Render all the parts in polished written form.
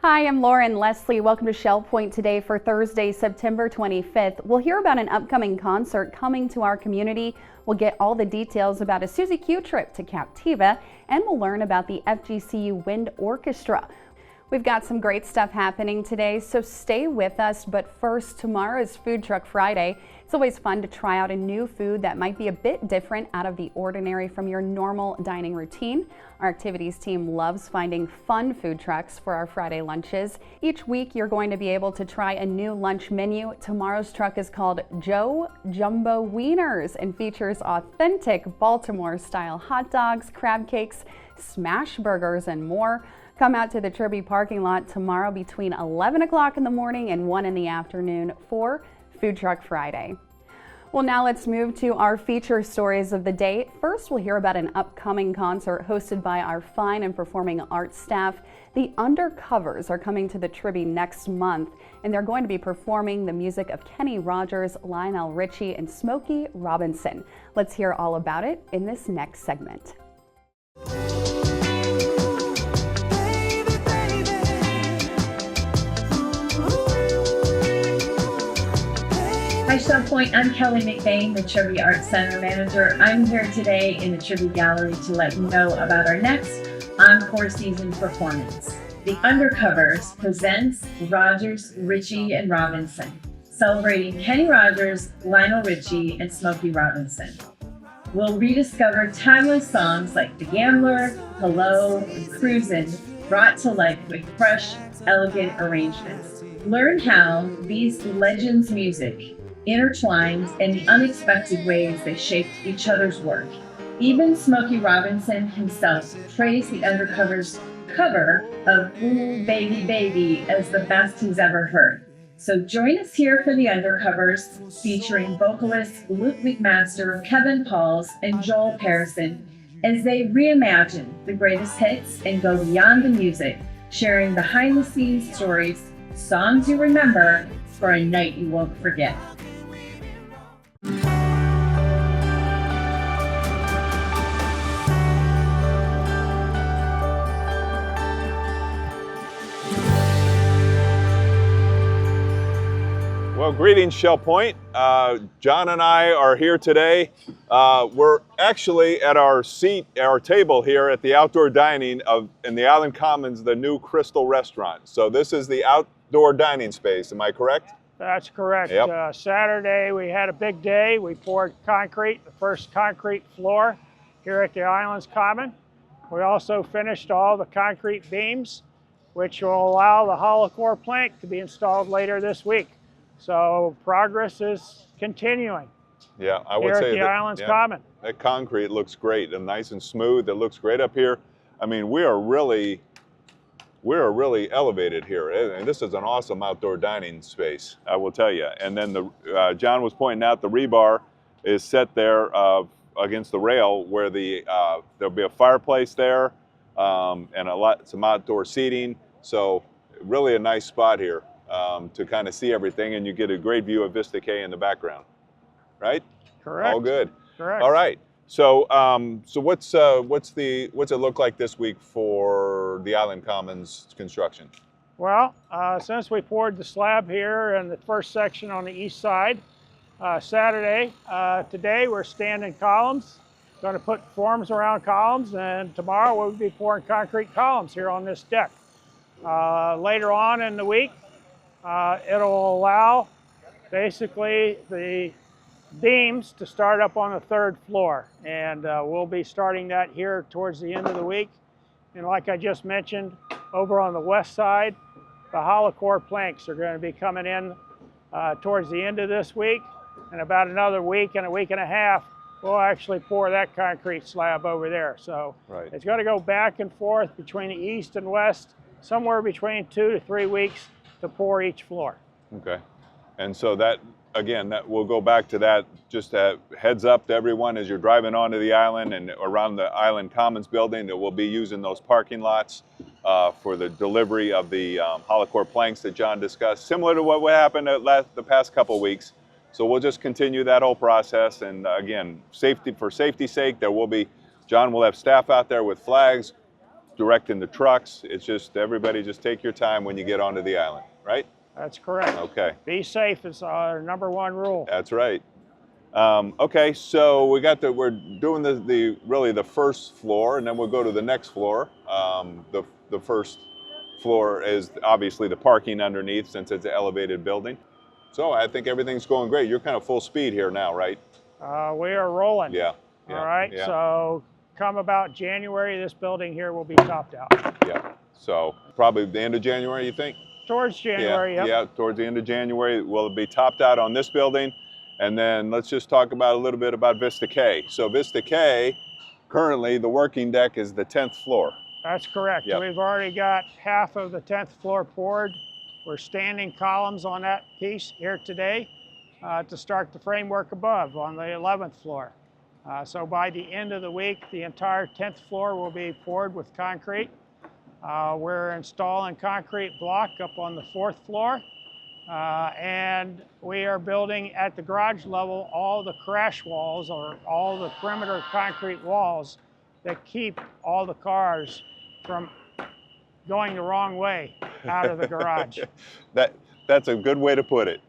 Hi, I'm Lauren Leslie. Welcome to Shell Point today for Thursday, September 25th. We'll hear about an upcoming concert coming to our community. We'll get all the details about a Susie Q trip to Captiva, and we'll learn about the FGCU Wind Orchestra. We've got some great stuff happening today, so stay with us. But first, tomorrow is Food Truck Friday. It's always fun to try out a new food that might be a bit different out of the ordinary from your normal dining routine. Our activities team loves finding fun food trucks for our Friday lunches. Each week, you're going to be able to try a new lunch menu. Tomorrow's truck is called Joe Jumbo Wieners and features authentic Baltimore-style hot dogs, crab cakes, smash burgers, and more. Come out to the Tribby parking lot tomorrow between 11 o'clock in the morning and 1 in the afternoon for Food Truck Friday. Well, now let's move to our feature stories of the day. First, we'll hear about an upcoming concert hosted by our fine and performing arts staff. The Undercovers are coming to the Tribby next month, and they're going to be performing the music of Kenny Rogers, Lionel Richie, and Smokey Robinson. Let's hear all about it in this next segment. Hi, Shell Point. I'm Kelly McBain, the Tribby Arts Center manager. I'm here today in the Tribby Gallery to let you know about our next encore season performance. The Undercovers presents Rogers, Richie, and Robinson, celebrating Kenny Rogers, Lionel Richie, and Smokey Robinson. We'll rediscover timeless songs like The Gambler, Hello, and Cruisin', brought to life with fresh, elegant arrangements. Learn how these legends' music intertwined in the unexpected ways they shaped each other's work. Even Smokey Robinson himself praised the Undercovers' cover of Ooh Baby Baby as the best he's ever heard. So join us here for the Undercovers, featuring vocalists Luke McMaster, Kevin Pauls, and Joel Harrison, as they reimagine the greatest hits and go beyond the music, sharing behind-the-scenes stories, songs you remember, for a night you won't forget. Well, greetings, Shell Point. John and I are here today. We're actually at our table here at the outdoor dining in the Island Commons, the new Crystal Restaurant. So this is the outdoor dining space, am I correct? That's correct. Yep. Saturday we had a big day. We poured concrete, the first concrete floor here at the Islands Common. We also finished all the concrete beams, which will allow the hollow core plank to be installed later this week. So progress is continuing. Yeah, I would here say at the Islands Common. That concrete looks great and nice and smooth. It looks great up here. I mean, we are really elevated here, and this is an awesome outdoor dining space, I will tell you. And then John was pointing out the rebar is set there against the rail where there'll be a fireplace there and some outdoor seating. So really a nice spot here to kind of see everything, and you get a great view of Vista Cay in the background, right? Correct. All good. Correct. All right. So, what's it look like this week for the Island Commons construction? Well, since we poured the slab here in the first section on the east side, today we're standing columns, going to put forms around columns, and tomorrow we'll be pouring concrete columns here on this deck. Later on in the week, it'll allow basically the beams to start up on the third floor, and we'll be starting that here towards the end of the week. And like I just mentioned, over on the west side, the hollow core planks are going to be coming in towards the end of this week, and about another week and a half we'll actually pour that concrete slab over there. So right. It's going to go back and forth between the east and west, somewhere between 2 to 3 weeks to pour each floor. Okay. And so that, again, that we'll go back to that. Just a heads up to everyone as you're driving onto the island and around the Island Commons building that we'll be using those parking lots for the delivery of the hollow core planks that John discussed, similar to what happened the past couple weeks. So we'll just continue that whole process. And again, for safety's sake, John will have staff out there with flags, directing the trucks. It's just everybody just take your time when you get onto the island, right? That's correct. Okay, Be safe is our #1 rule. that's right. Okay, so we're doing really the first floor, and then we'll go to the next floor. The first floor is obviously the parking underneath, since it's an elevated building. So I think everything's going great. You're kind of full speed here now, right? We are rolling. Yeah. All right. Yeah. So come about January, this building here will be topped out. Yeah. So probably the end of January, you think? Towards January, Yeah. yep. Yeah. Towards the end of January, will it be topped out on this building? And then let's just talk about a little bit about Vista K. So Vista K, currently the working deck is the 10th floor. That's correct. Yep. We've already got half of the 10th floor poured. We're standing columns on that piece here today to start the framework above on the 11th floor. So by the end of the week, the entire 10th floor will be poured with concrete. We're installing concrete block up on the 4th floor. And we are building at the garage level all the crash walls, or all the perimeter concrete walls that keep all the cars from going the wrong way out of the garage. That's a good way to put it.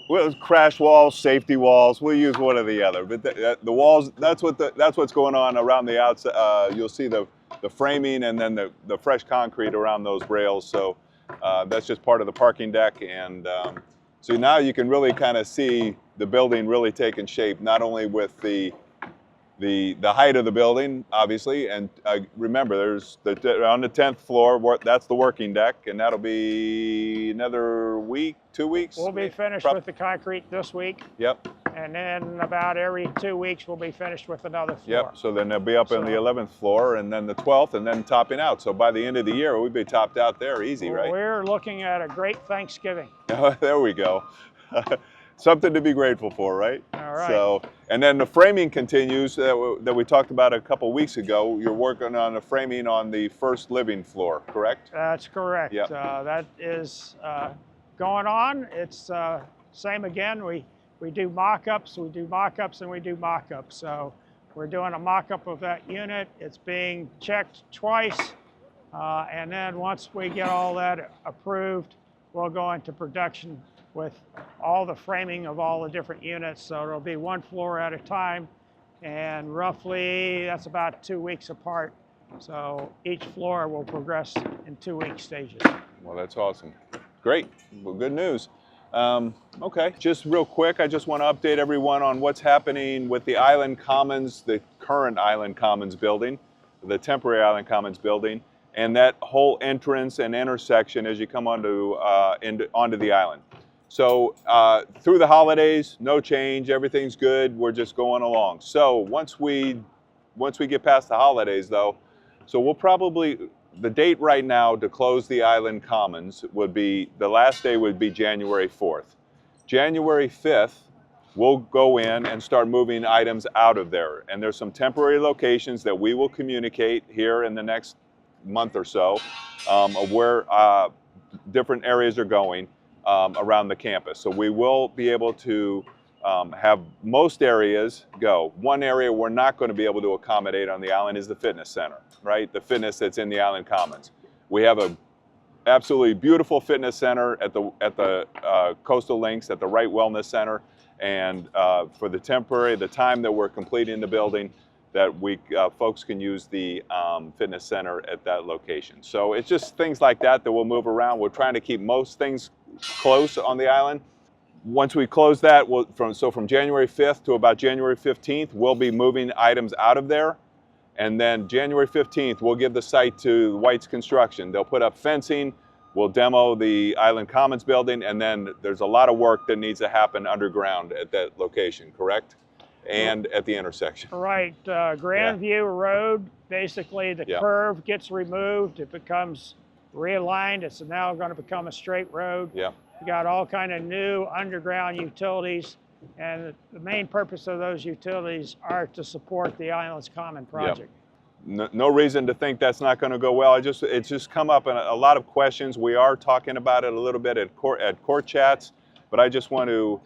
Well, crash walls, safety walls. We'll use one or the other. But the walls. That's what's going on around the outside. You'll see the framing and then the fresh concrete around those rails. So that's just part of the parking deck. And so now you can really kind of see the building really taking shape, not only with the height of the building, obviously, and remember, there's on the 10th floor, that's the working deck, and that'll be another week, 2 weeks. We'll be finished with the concrete this week. Yep. And then about every 2 weeks, we'll be finished with another floor. Yep. So then they'll be up on the 11th floor, and then the 12th, and then topping out. So by the end of the year, we'll be topped out there easy, right? We're looking at a great Thanksgiving. There we go. Something to be grateful for, right? All right. So, and then the framing continues that we talked about a couple weeks ago. You're working on the framing on the first living floor, correct? That's correct. Yep. That is going on. It's same again. We do mock-ups, and we do mock-ups. So we're doing a mock-up of that unit. It's being checked twice. And then once we get all that approved, we'll go into production with all the framing of all the different units. So it'll be one floor at a time, and roughly that's about 2 weeks apart. So each floor will progress in 2-week stages. Well, that's awesome. Great. Well, good news. Okay, just real quick, I just want to update everyone on what's happening with the Island Commons, the current Island Commons building, the temporary Island Commons building, and that whole entrance and intersection as you come onto the island. So through the holidays, no change, everything's good, we're just going along. So once we get past the holidays though, so we'll probably, the date right now to close the Island Commons would be, the last day would be January 4th. January 5th, we'll go in and start moving items out of there. And there's some temporary locations that we will communicate here in the next month or so of where different areas are going around the campus. So we will be able to have most areas go. One area we're not going to be able to accommodate on the island is the fitness center, right? The fitness that's in the Island Commons. We have a absolutely beautiful fitness center at the Coastal Links, at the Wright Wellness Center, and for the time that we're completing the building, that we folks can use the fitness center at that location. So it's just things like that we'll move around. We're trying to keep most things close on the island. Once we close that, from January 5th to about January 15th, we'll be moving items out of there. And then January 15th, we'll give the site to White's Construction. They'll put up fencing, we'll demo the Island Commons building, and then there's a lot of work that needs to happen underground at that location, correct? And at the intersection. Right, Grandview Road, basically the curve gets removed, it becomes realigned, it's now going to become a straight road. Yeah. You got all kind of new underground utilities, and the main purpose of those utilities are to support the Islands Common project. No reason to think that's not going to go well. It's just come up in a lot of questions. We are talking about it a little bit at court chats, but I just want to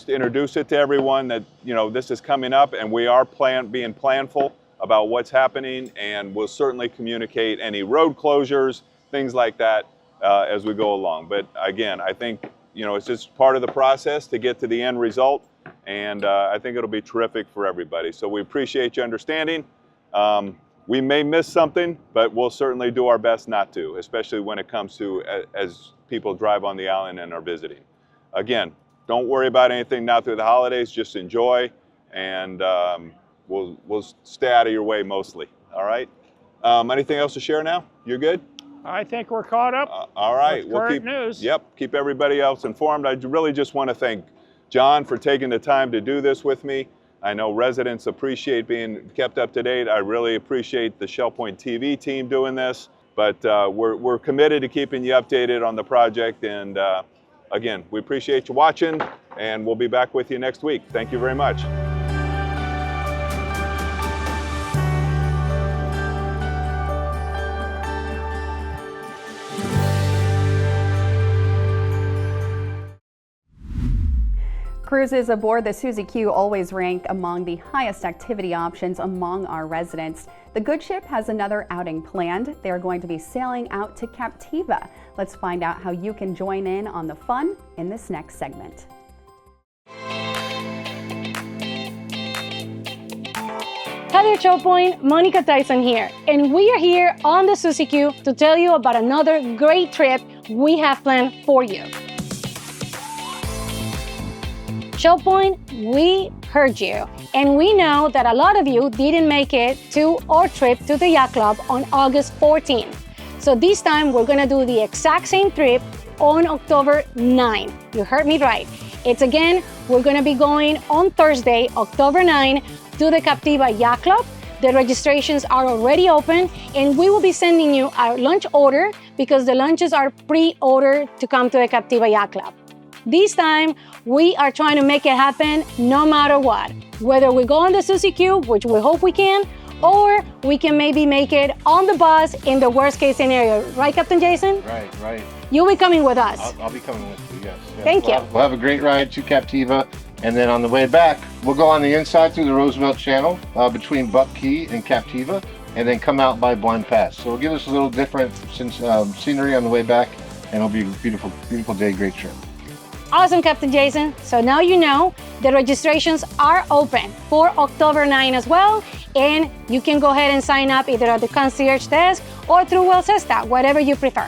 introduce it to everyone that this is coming up, and we are being planful about what's happening, and we'll certainly communicate any road closures, things like that, as we go along. But again, I think, you know, it's just part of the process to get to the end result, and I think it'll be terrific for everybody. So we appreciate your understanding. We may miss something, but we'll certainly do our best not to, especially when it comes to as people drive on the island and are visiting. Again, don't worry about anything now through the holidays, just enjoy, and we'll stay out of your way mostly, all right? Anything else to share now? You're good? I think we're caught up. All right. With current news. Yep, keep everybody else informed. I really just want to thank John for taking the time to do this with me. I know residents appreciate being kept up to date. I really appreciate the Shell Point TV team doing this, but we're committed to keeping you updated on the project. And again, we appreciate you watching, and we'll be back with you next week. Thank you very much. Cruises aboard the Susie Q always rank among the highest activity options among our residents. The Good Ship has another outing planned. They are going to be sailing out to Captiva. Let's find out how you can join in on the fun in this next segment. Hi there, Shell Point. Monica Tyson here, and we are here on the Susie Q to tell you about another great trip we have planned for you. Shell Point, we heard you, and we know that a lot of you didn't make it to our trip to the yacht club on August 14th. So this time we're gonna do the exact same trip on October 9. You heard me right. We're gonna be going on Thursday, October 9, to the Captiva Yacht Club. The registrations are already open, and we will be sending you our lunch order because the lunches are pre-ordered to come to the Captiva Yacht Club. This time, we are trying to make it happen no matter what. Whether we go on the Susie Q, which we hope we can, or we can maybe make it on the bus in the worst case scenario. Right, Captain Jason? Right. You'll be coming with us. I'll be coming with you, yes. Thank you. We'll have a great ride to Captiva, and then on the way back, we'll go on the inside through the Roosevelt Channel between Buck Key and Captiva, and then come out by Blind Pass. So it'll give us a little different scenery on the way back, and it'll be a beautiful, beautiful day, great trip. Awesome, Captain Jason. So now you know the registrations are open for October 9 as well, and you can go ahead and sign up either at the concierge desk or through WellCesta, whatever you prefer.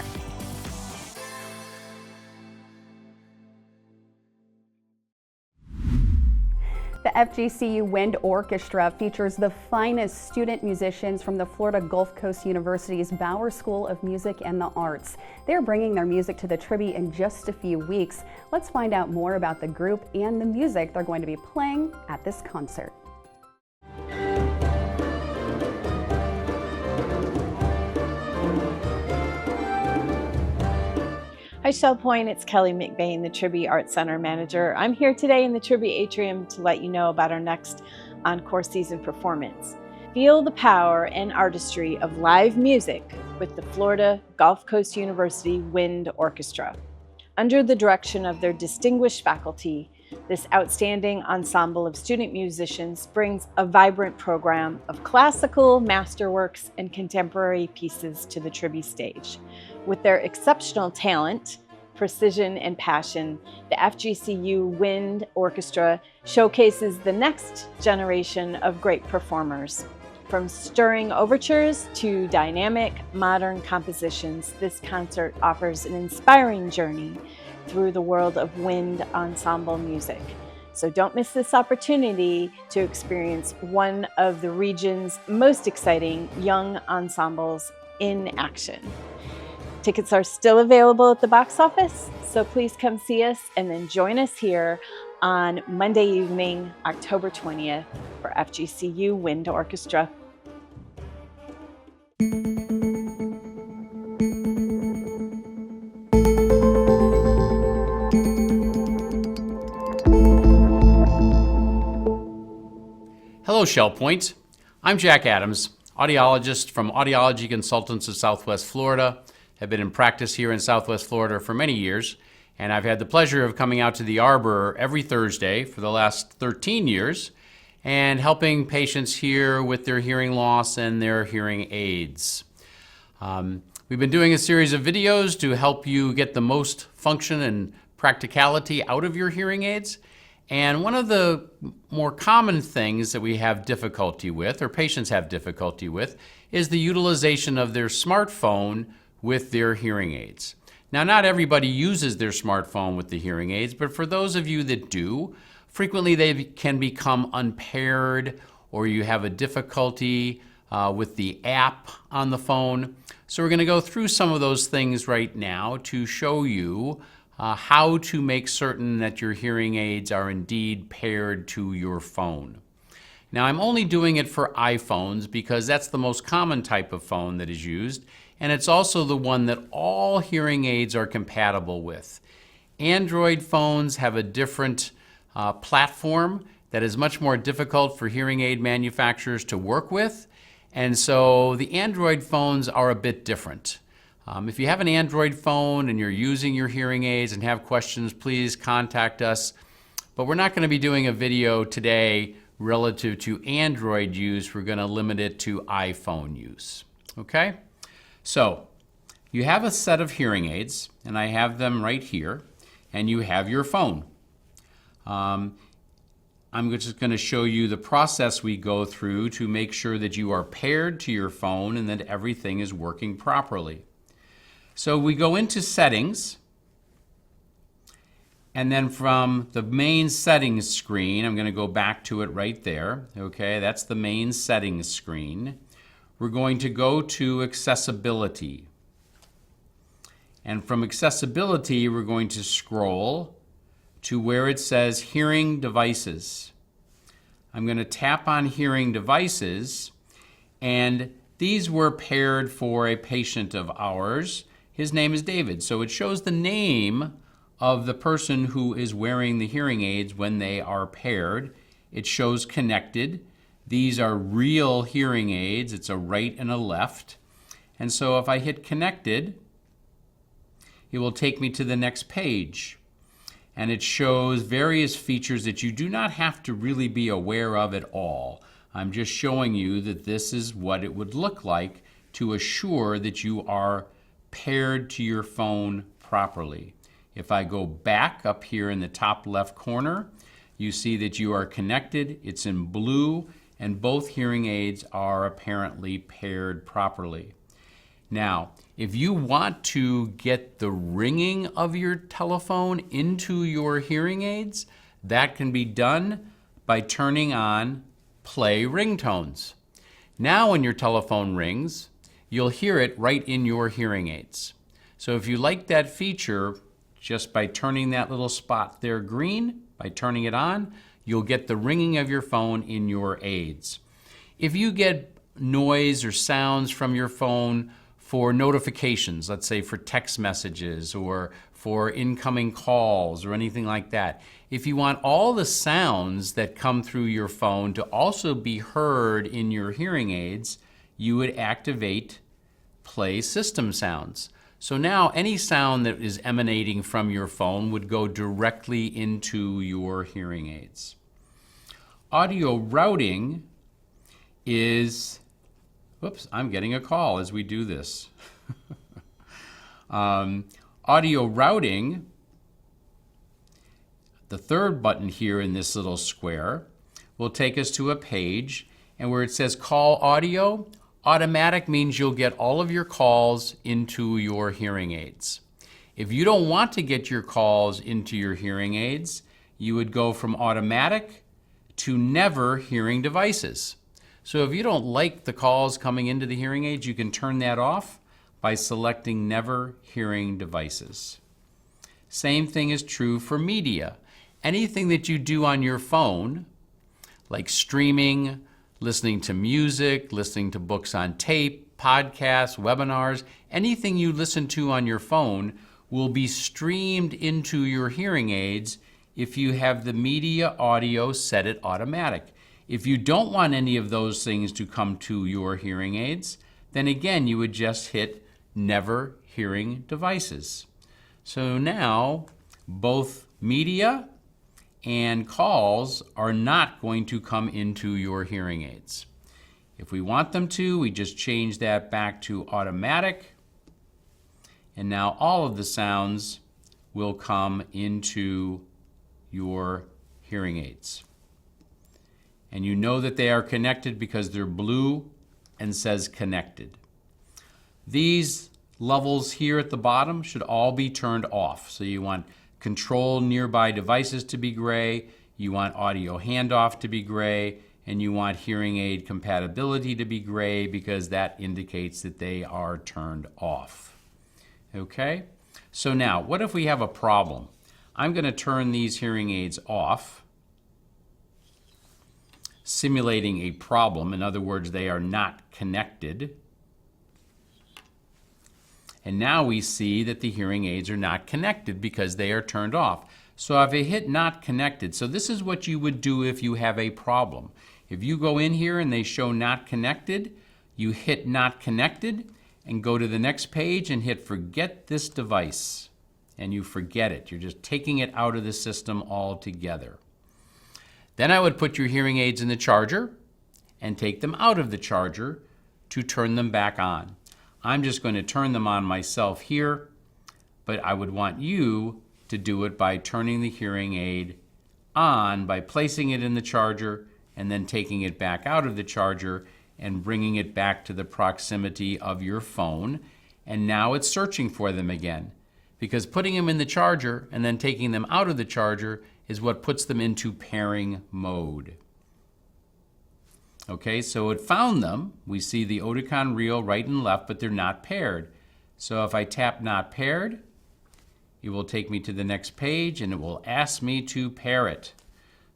The FGCU Wind Orchestra features the finest student musicians from the Florida Gulf Coast University's Bauer School of Music and the Arts. They're bringing their music to the Tribby in just a few weeks. Let's find out more about the group and the music they're going to be playing at this concert. Hi, Shell Point. It's Kelly McBain, the Tribby Art Center manager. I'm here today in the Tribby Atrium to let you know about our next encore season performance. Feel the power and artistry of live music with the Florida Gulf Coast University Wind Orchestra. Under the direction of their distinguished faculty, this outstanding ensemble of student musicians brings a vibrant program of classical masterworks and contemporary pieces to the Tribby stage. With their exceptional talent, precision, and passion, the FGCU Wind Orchestra showcases the next generation of great performers. From stirring overtures to dynamic, modern compositions, this concert offers an inspiring journey through the world of wind ensemble music. So don't miss this opportunity to experience one of the region's most exciting young ensembles in action. Tickets are still available at the box office, so please come see us and then join us here on Monday evening, October 20th for FGCU Wind Orchestra. Hello, Shell Point. I'm Jack Adams, audiologist from Audiology Consultants of Southwest Florida. Have been in practice here in Southwest Florida for many years, and I've had the pleasure of coming out to the Arbor every Thursday for the last 13 years and helping patients hear with their hearing loss and their hearing aids. We've been doing a series of videos to help you get the most function and practicality out of your hearing aids. And one of the more common things that we have difficulty with, or patients have difficulty with, is the utilization of their smartphone with their hearing aids. Now, not everybody uses their smartphone with the hearing aids, but for those of you that do, frequently they can become unpaired, or you have a difficulty with the app on the phone. So we're going to go through some of those things right now to show you how to make certain that your hearing aids are indeed paired to your phone. Now, I'm only doing it for iPhones because that's the most common type of phone that is used, and it's also the one that all hearing aids are compatible with. Android phones have a different platform that is much more difficult for hearing aid manufacturers to work with, and so the Android phones are a bit different. If you have an Android phone and you're using your hearing aids and have questions, please contact us. But we're not going to be doing a video today relative to Android use. We're going to limit it to iPhone use. Okay? So you have a set of hearing aids, and I have them right here, and you have your phone. I'm just going to show you the process we go through to make sure that you are paired to your phone and that everything is working properly. So we go into settings, and then from the main settings screen, I'm going to go back to it right there. Okay, that's the main settings screen. We're going to go to accessibility. And from accessibility, we're going to scroll to where it says hearing devices. I'm going to tap on hearing devices, and these were paired for a patient of ours. His name is David, so it shows the name of the person who is wearing the hearing aids when they are paired. It shows connected. These are real hearing aids. It's a right and a left. And so if I hit connected, it will take me to the next page. And it shows various features that you do not have to really be aware of at all. I'm just showing you that this is what it would look like to assure that you are paired to your phone properly. If I go back up here in the top left corner, you see that you are connected. It's in blue, and both hearing aids are apparently paired properly. Now, if you want to get the ringing of your telephone into your hearing aids, that can be done by turning on Play Ringtones. Now when your telephone rings, you'll hear it right in your hearing aids. So if you like that feature, just by turning that little spot there green, by turning it on, you'll get the ringing of your phone in your aids. If you get noise or sounds from your phone for notifications, let's say for text messages or for incoming calls or anything like that, if you want all the sounds that come through your phone to also be heard in your hearing aids, you would activate Play System Sounds. So now any sound that is emanating from your phone would go directly into your hearing aids. Audio routing is, whoops, I'm getting a call as we do this. Audio routing, the third button here in this little square, will take us to a page, and where it says Call Audio, automatic means you'll get all of your calls into your hearing aids. If you don't want to get your calls into your hearing aids, you would go from automatic to never hearing devices. So if you don't like the calls coming into the hearing aids, you can turn that off by selecting never hearing devices. Same thing is true for media. Anything that you do on your phone, like streaming, listening to music, listening to books on tape, podcasts, webinars, anything you listen to on your phone will be streamed into your hearing aids if you have the media audio set at automatic. If you don't want any of those things to come to your hearing aids, then again, you would just hit never hearing devices. So now both media and calls are not going to come into your hearing aids. If we want them to, we just change that back to automatic, and now all of the sounds will come into your hearing aids. And you know that they are connected because they're blue and says connected. These levels here at the bottom should all be turned off. So you want control nearby devices to be gray, you want audio handoff to be gray, and you want hearing aid compatibility to be gray because that indicates that they are turned off. Okay? So now, what if we have a problem? I'm going to turn these hearing aids off, simulating a problem. In other words, they are not connected. And now we see that the hearing aids are not connected because they are turned off. So if I hit not connected, so this is what you would do if you have a problem. If you go in here and they show not connected, you hit not connected and go to the next page and hit forget this device. And you forget it. You're just taking it out of the system altogether. Then I would put your hearing aids in the charger and take them out of the charger to turn them back on. I'm just going to turn them on myself here, but I would want you to do it by turning the hearing aid on by placing it in the charger and then taking it back out of the charger and bringing it back to the proximity of your phone. And now it's searching for them again, because putting them in the charger and then taking them out of the charger is what puts them into pairing mode. Okay, so it found them. We see the Oticon Real right and left, but they're not paired. So if I tap not paired, it will take me to the next page and it will ask me to pair it.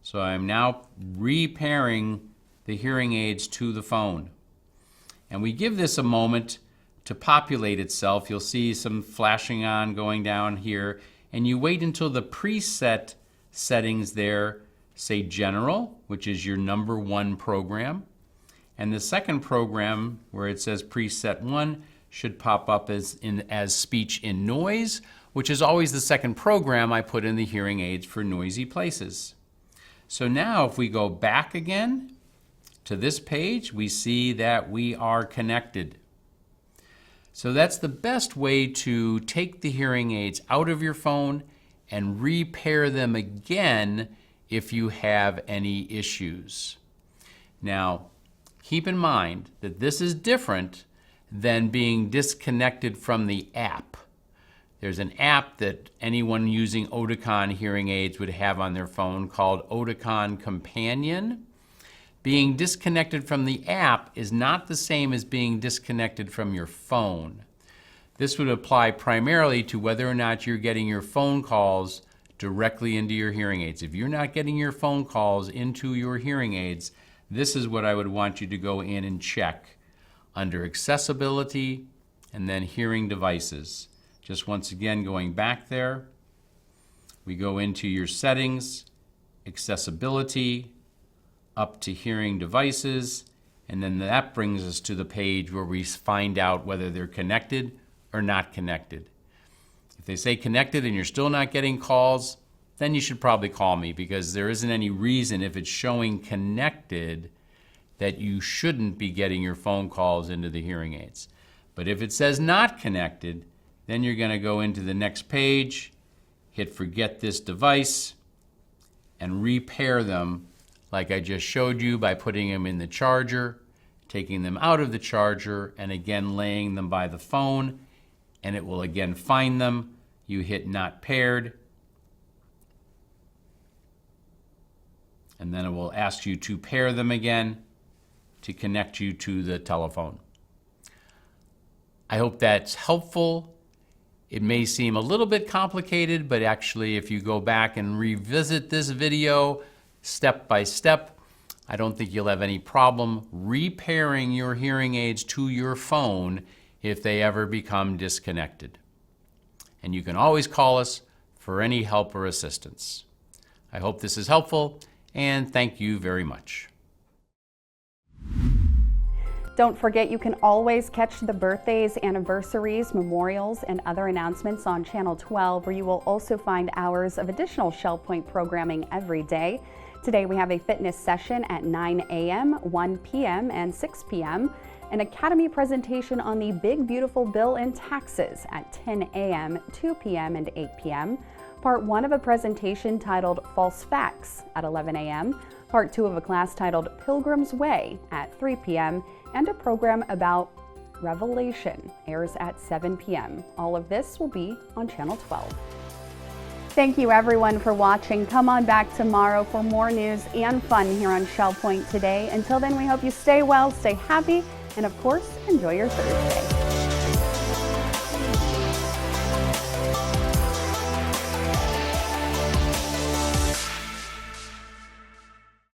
So I'm now repairing the hearing aids to the phone. And we give this a moment to populate itself. You'll see some flashing on going down here, and you wait until the preset settings there say General, which is your number 1 program. And the second program, where it says Preset 1, should pop up as Speech in Noise, which is always the second program I put in the hearing aids for noisy places. So now if we go back again to this page, we see that we are connected. So that's the best way to take the hearing aids out of your phone and repair them again if you have any issues. Now, keep in mind that this is different than being disconnected from the app. There's an app that anyone using Oticon hearing aids would have on their phone called Oticon Companion. Being disconnected from the app is not the same as being disconnected from your phone. This would apply primarily to whether or not you're getting your phone calls directly into your hearing aids. If you're not getting your phone calls into your hearing aids, this is what I would want you to go in and check under Accessibility and then Hearing Devices. Just once again going back there, we go into your settings, Accessibility, up to Hearing Devices, and then that brings us to the page where we find out whether they're connected or not connected. If they say connected and you're still not getting calls, then you should probably call me, because there isn't any reason, if it's showing connected, that you shouldn't be getting your phone calls into the hearing aids. But if it says not connected, then you're going to go into the next page, hit forget this device, and repair them like I just showed you by putting them in the charger, taking them out of the charger, and again laying them by the phone, and it will again find them. You hit not paired, and then it will ask you to pair them again to connect you to the telephone. I hope that's helpful. It may seem a little bit complicated, but actually if you go back and revisit this video step by step, I don't think you'll have any problem repairing your hearing aids to your phone if they ever become disconnected. And you can always call us for any help or assistance. I hope this is helpful, and thank you very much. Don't forget, you can always catch the birthdays, anniversaries, memorials, and other announcements on Channel 12, where you will also find hours of additional Shell Point programming every day. Today we have a fitness session at 9 a.m., 1 p.m., and 6 p.m., an Academy presentation on the Big Beautiful Bill and Taxes at 10 a.m., 2 p.m., and 8 p.m., Part 1 of a presentation titled False Facts at 11 a.m., Part 2 of a class titled Pilgrim's Way at 3 p.m., and a program about Revelation airs at 7 p.m. All of this will be on Channel 12. Thank you everyone for watching. Come on back tomorrow for more news and fun here on Shell Point Today. Until then, we hope you stay well, stay happy, and of course, enjoy your Thursday.